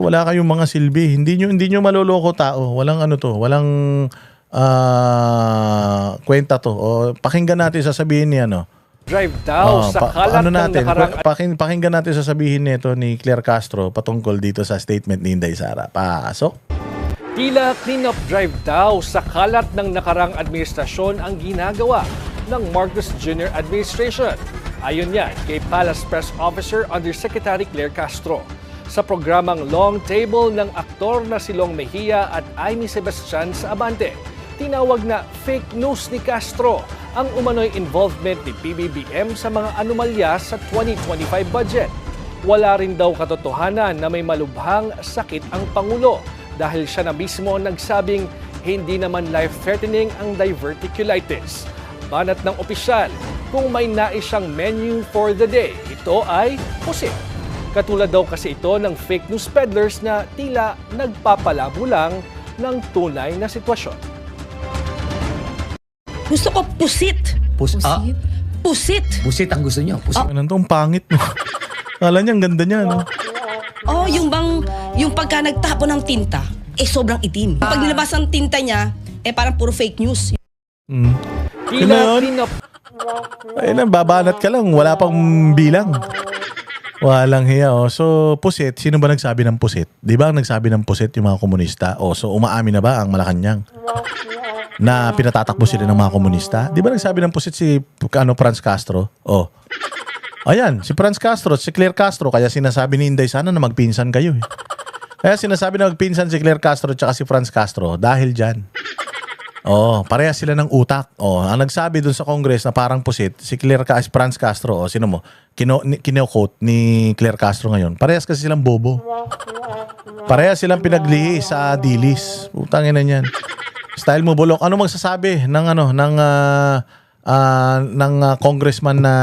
Wala kayong mga silbi. Hindi nyo maloloko tao. Walang ano to. Walang kwenta to. O, pakinggan natin sasabihin niya, no? Drive daw sa kalat ng nakarang... Pakinggan natin sasabihin nito ni Claire Castro patungkol dito sa statement ni Inday Sara. Pasok. Tila clean-up drive daw sa kalat ng nakarang administrasyon ang ginagawa ng Marcos Jr. administration. Ayon yan kay Palace Press Officer Undersecretary Claire Castro. Sa programang Long Table ng aktor na si Long Mejia at Amy Sebastian sa Abante, tinawag na fake news ni Castro ang umano'y involvement ni PBBM sa mga anomalya sa 2025 budget. Wala rin daw katotohanan na may malubhang sakit ang Pangulo dahil siya na mismo nagsabing hindi naman life-threatening ang diverticulitis. Banat ng opisyal, kung may nais siyang menu for the day, ito ay pusit. Katulad daw kasi ito ng fake news peddlers na tila nagpapalabo lang ng tunay na sitwasyon. Gusto ko pusit. Pusit? Pusit. Pusit ang gusto niyo? Pusit? Ano tong pangit, no? Kala niya, ang ganda niya, no? Oh, yung pagka nagtapo ng tinta, sobrang itim. Pag nilabas ang tinta niya, parang puro fake news. Tila clean-up. Ay na, babanat ka lang. Wala pang bilang. Walang hiya, oh. So, pusit. Sino ba nagsabi ng pusit? Di ba ang nagsabi ng pusit yung mga komunista? Oh, so umaamin na ba ang Malacanang? Na pinatatakbo sila ng mga komunista? Di ba nagsabi ng pusit si Franz Castro? Oh. Ayan, si Franz Castro, si Claire Castro. Kaya sinasabi ni Inday sana na magpinsan kayo. Kaya sinasabi na magpinsan si Claire Castro at si Franz Castro dahil dyan. Oh, parehas sila ng utak. Oh, ang nagsabi dun sa Congress na parang pusit, si Franz Castro. Oh, sino mo? Kino-quote ni Claire Castro ngayon. Parehas kasi silang bobo. Parehas silang pinaglihi sa dilis. Putangin na niyan. Style mo bulok. Ano magsasabi ng congressman na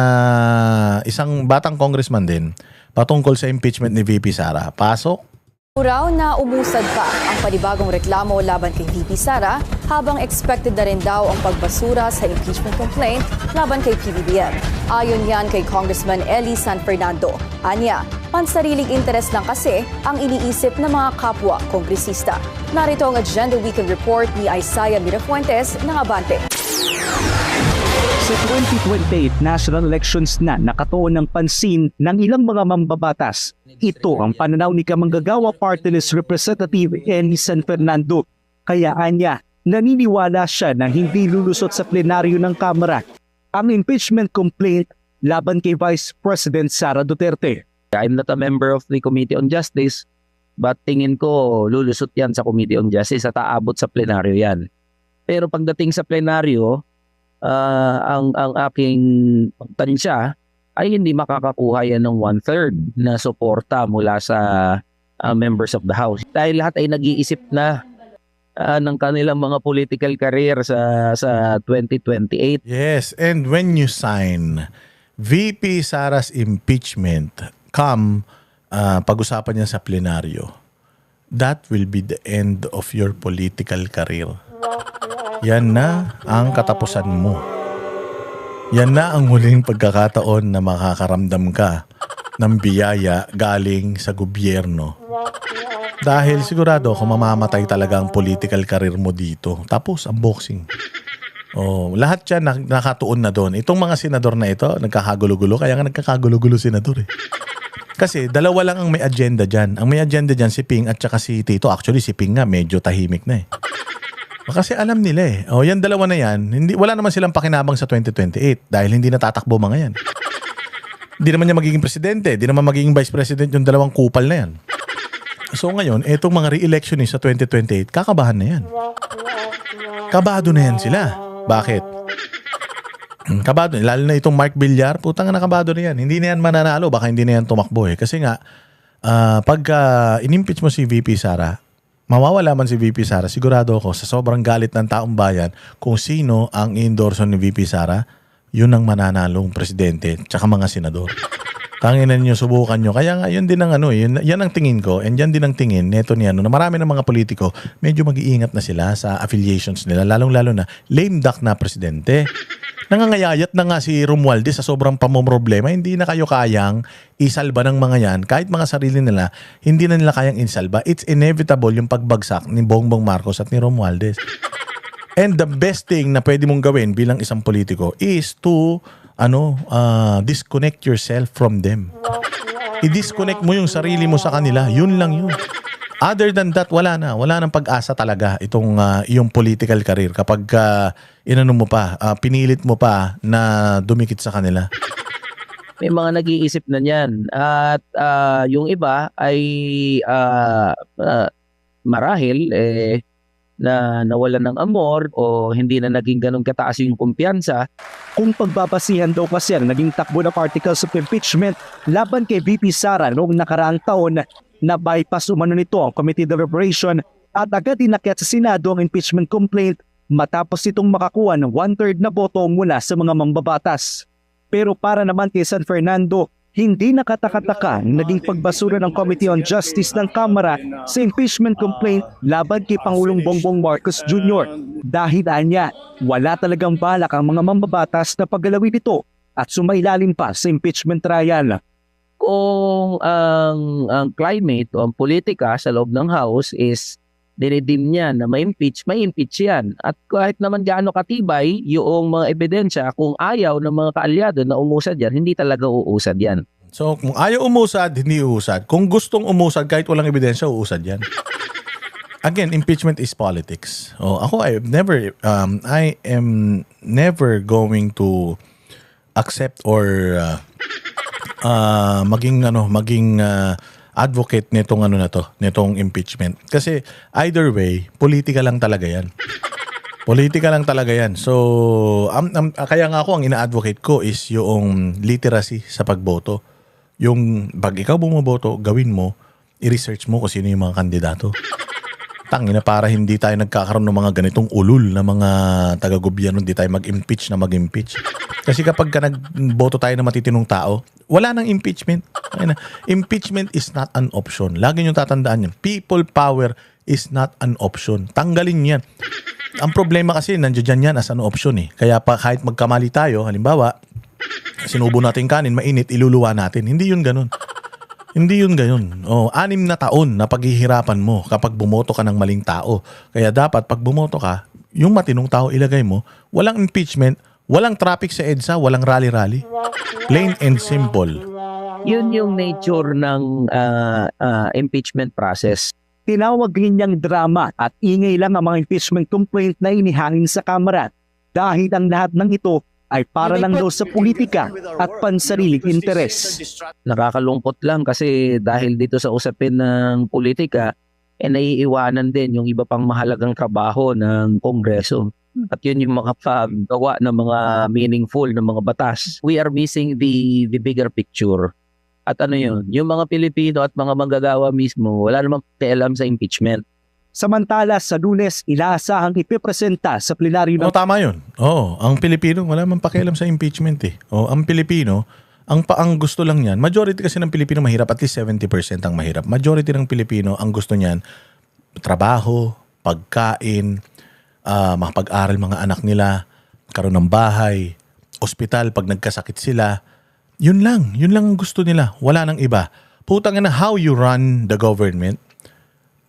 isang batang congressman din patungkol sa impeachment ni VP Sara? Pasok. Raw na umusad pa ang panibagong reklamo laban kay VP Sara habang expected na rin daw ang pagbasura sa impeachment complaint laban kay PBBM. Ayon yan kay Congressman Eli San Fernando. Anya, pansariling interes lang kasi ang iniisip ng mga kapwa kongresista. Narito ang Agenda Weekend Report ni Isaiah Mirafuentes ng Abante. Sa 2028 national elections na nakatuon ng pansin ng ilang mga mambabatas. Ito ang pananaw ni Kamanggagawa Party List Representative Eli San Fernando. Kaya anya, naniniwala siya na hindi lulusot sa plenaryo ng Kamara ang impeachment complaint laban kay Vice President Sara Duterte. I'm not a member of the Committee on Justice, but tingin ko lulusot yan sa Committee on Justice at aabot sa plenaryo yan. Pero pagdating sa plenaryo, ang aking tansya ay hindi makakakuha yan ng 1/3 na suporta mula sa members of the House. Dahil lahat ay nag-iisip na ng kanilang mga political career sa 2028. Yes, and when you sign VP Sara's impeachment, pag-usapan niya sa plenaryo, that will be the end of your political career. Yan na ang katapusan mo. Yan na ang huling pagkakataon na makakaramdam ka ng biyaya galing sa gobyerno. Dahil sigurado kung mamamatay talaga ang political career mo dito. Tapos ang boxing. Oh, lahat yan nakatuon na doon. Itong mga senador na ito, nagkakagulo-gulo. Kaya nga nagkakagulo-gulo senador eh. Kasi dalawa lang ang may agenda dyan. Ang may agenda dyan si Ping at saka si Tito. Actually si Ping nga medyo tahimik na eh. Kasi alam nila eh. O yan dalawa na yan, wala naman silang pakinabang sa 2028 dahil hindi natatakbo mga yan. Hindi naman niya magiging presidente, hindi naman magiging vice president yung dalawang kupal na yan. So ngayon, etong mga re-electionist sa 2028, kakabahan na yan. Kabado na yan sila. Bakit? Kabado. Lalo na itong Mark Villar, putang na kabado na yan. Hindi na yan mananalo, baka hindi na yan tumakbo eh. Kasi nga, pagka in-impeach mo si VP Sara, mawawala man si VP Sara, sigurado ako sa sobrang galit ng taong bayan kung sino ang i-endorse ni VP Sara, yun ang mananalong presidente tsaka mga senador. Tanginan nyo, subukan nyo. Kaya nga, yun din ang yan ang tingin ko and yan din ang tingin neto niya na marami ng mga politiko medyo mag-iingat na sila sa affiliations nila, lalong-lalo na lame duck na presidente. Nangangayayat na nga si Romualdez sa sobrang pamomroblema. Hindi na kayo kayang isalba ng mga yan. Kahit mga sarili nila, hindi na nila kayang insalba. It's inevitable yung pagbagsak ni Bongbong Marcos at ni Romualdez. And the best thing na pwede mong gawin bilang isang politiko is to disconnect yourself from them. I-disconnect mo yung sarili mo sa kanila. Yun lang yun. Other than that, wala na. Wala nang pag-asa talaga itong iyong political career. Kapag pinilit mo pa na dumikit sa kanila. May mga nag-iisip na niyan. At yung iba ay marahil na nawalan ng amor o hindi na naging ganun kataas yung kumpiyansa. Kung pagbabasihan daw kasi ang naging takbo ng articles of impeachment laban kay VP Sara noong nakaraang taon na bypass umano nito ang Committee Deliberation at agad inakyat sa Senado ang impeachment complaint matapos itong makakuha ng 1/3 na boto mula sa mga mambabatas. Pero para naman kay San Fernando, hindi nakataka-taka ang naging pagbasura ng Committee on Justice ng Kamara sa impeachment complaint laban kay Pangulong Bongbong Marcos Jr. Dahil anya, wala talagang balak ang mga mambabatas na paggalawin ito at sumailalim pa sa impeachment trial. Kung ang climate o ang politika sa loob ng House is dinidim niya na may impeach yan. At kahit naman gaano katibay yung mga ebidensya, kung ayaw ng mga kaalyado na umusad yan, hindi talaga uusad yan. So, kung ayaw umusad, hindi uusad. Kung gustong umusad, kahit walang ebidensya, uusad yan. Again, impeachment is politics. Ako, I am never going to accept or maging advocate nitong impeachment. Kasi either way, politika lang talaga yan. Politika lang talaga yan. So, kaya nga ako, ang ina-advocate ko is yung literacy sa pagboto. Yung pag ikaw bumoboto, gawin mo, i-research mo kung sino yung mga kandidato. Tangina, para hindi tayo nagkakaroon ng mga ganitong ulul na mga taga-gobyerno, hindi tayo mag-impeach. Kasi kapag nagboto tayo ng matitinong tao, wala nang impeachment. Impeachment is not an option. Lagi nyo tatandaan yan. People power is not an option. Tanggalin yan. Ang problema kasi, nandiyan yan as an option eh. Kaya pa kahit magkamali tayo, halimbawa, sinubo natin kanin, mainit, iluluwa natin. Hindi yun ganun. Hindi yun ganun. 6 na taon na paghihirapan mo kapag bumoto ka ng maling tao. Kaya dapat pag bumoto ka, yung matinong tao ilagay mo, walang impeachment, walang traffic sa EDSA, walang rally-rally. Plain and simple. Yun yung nature ng impeachment process. Tinawag rin niyang drama at ingay lang ang mga impeachment complaint na inihangin sa Kamara dahil ang lahat ng ito ay para lang daw sa politika at pansariling interes. Nakakalungkot lang kasi dahil dito sa usapin ng politika, naiiwanan din yung iba pang mahalagang trabaho ng Kongreso. At yun yung mga paggawa ng mga meaningful na mga batas. We are missing the bigger picture. At yun, yung mga Pilipino at mga manggagawa mismo, wala namang pakialam sa impeachment. Samantala, sa Lunes, inaasahang ipipresenta sa plenaryo ng... Tama yun. Ang Pilipino, wala man pakialam sa impeachment eh. Ang Pilipino, ang gusto lang yan, majority kasi ng Pilipino mahirap, at least 70% ang mahirap. Majority ng Pilipino, ang gusto niyan, trabaho, pagkain, makapag-aral mga anak nila, karoon ng bahay, ospital pag nagkasakit sila. Yun lang ang gusto nila. Wala nang iba. Putang ina, how you run the government.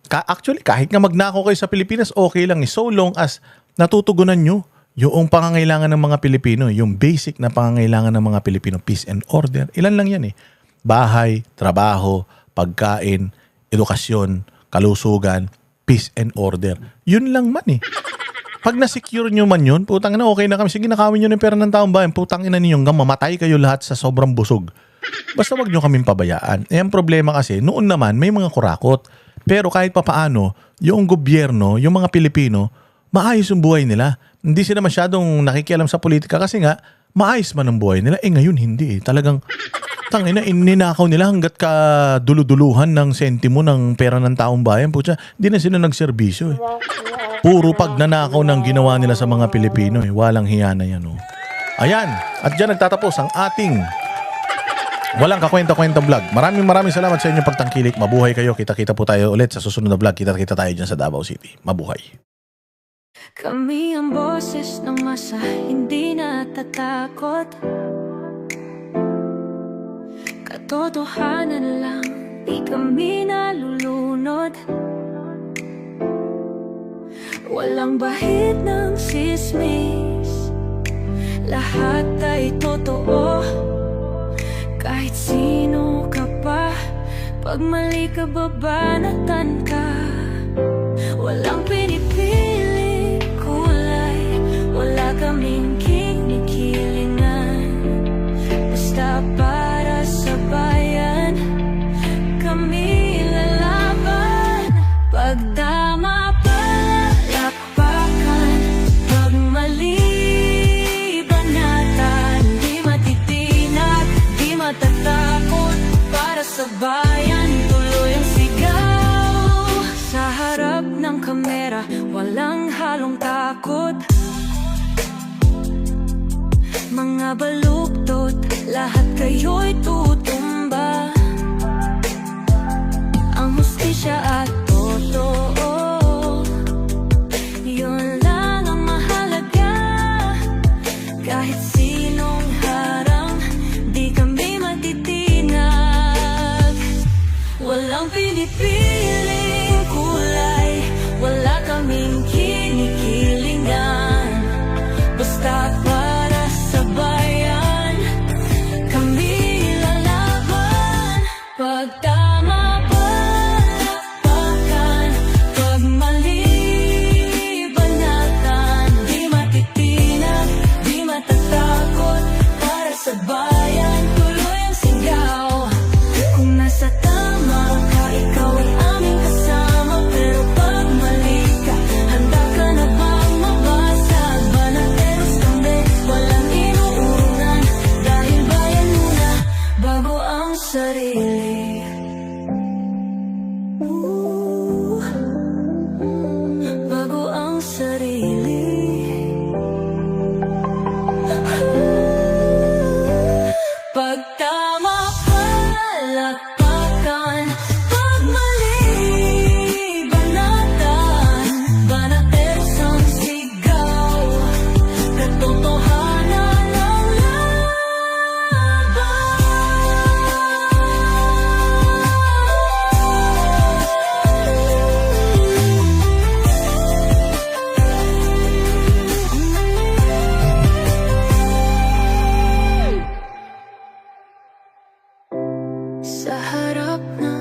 Actually, kahit nga magnakaw kayo sa Pilipinas, okay lang. So long as natutugunan nyo yung pangangailangan ng mga Pilipino, yung basic na pangangailangan ng mga Pilipino, peace and order. Ilan lang yan eh. Bahay, trabaho, pagkain, edukasyon, kalusugan, peace and order. Yun lang man eh. Pag na-secure nyo man yun, putang ina, okay na kami. Sige, nakawin nyo ng pera ng taong bayan. Putang ina ninyo, mamatay kayo lahat sa sobrang busog. Basta wag nyo kaming pabayaan. Ang problema kasi, noon naman, may mga kurakot. Pero kahit papaano, yung gobyerno, yung mga Pilipino, maayos yung buhay nila. Hindi sila masyadong nakikialam sa politika kasi nga, maayos man ang buhay nila. Ngayon hindi eh. Talagang, tangina, ninakaw nila hanggat ka duluduluhan ng sentimo ng pera ng taong bayan. Putya, hindi na sila nagserbisyo eh. Puro pagnanakaw ng ginawa nila sa mga Pilipino eh. Walang hiya na yan oh. Ayan, at dyan nagtatapos ang ating walang kakwenta-kwentang vlog. Maraming salamat sa inyong pagtangkilik. Mabuhay kayo. Kita-kita po tayo ulit sa susunod na vlog. Kita-kita tayo dyan sa Davao City. Mabuhay. Kami ang boses ng masa, hindi natatakot. Katotohanan lang, di kami nalulunod. Walang bahid ng sismis, lahat ay totoo. Kahit sino ka pa, pag mali ka babanatan ka. Walang pinipili kulay, wala kaming kinikilingan. Basta para sa bayan, kami lalaban. Pag tama palakpakan, pag mali banatan. Di matitinag, di matatakot, para sa bayan tuloy ang sigaw. Sa harap ng kamera, walang halong takot. Mga baluktot, lahat kayo'y tutumba. Ang hustisya at totoo, yun lang ang mahalaga. Kahit sinong harang, di kami matitinag. Walang pinipiling kulay, wala kaming kinikilingan. Basta para sa bayan, kami lalaban. Pag tama palakpakan, pag mali banatan. Di matitinag, di matatakot, para sa bayan tuloy ang sigaw. Kung nasa tama ka, ikaw ay aming kasama. Pero pag mali ka, handa ka na bang mabasag? Banateros kami, walang inuunan. Dahil bayan muna, bago ang sarili. Bago ang sarili. Pag tama palakpakan, pag mali banatan. Banateros ang sigaw, katotohanan ang laban. Sa harap ng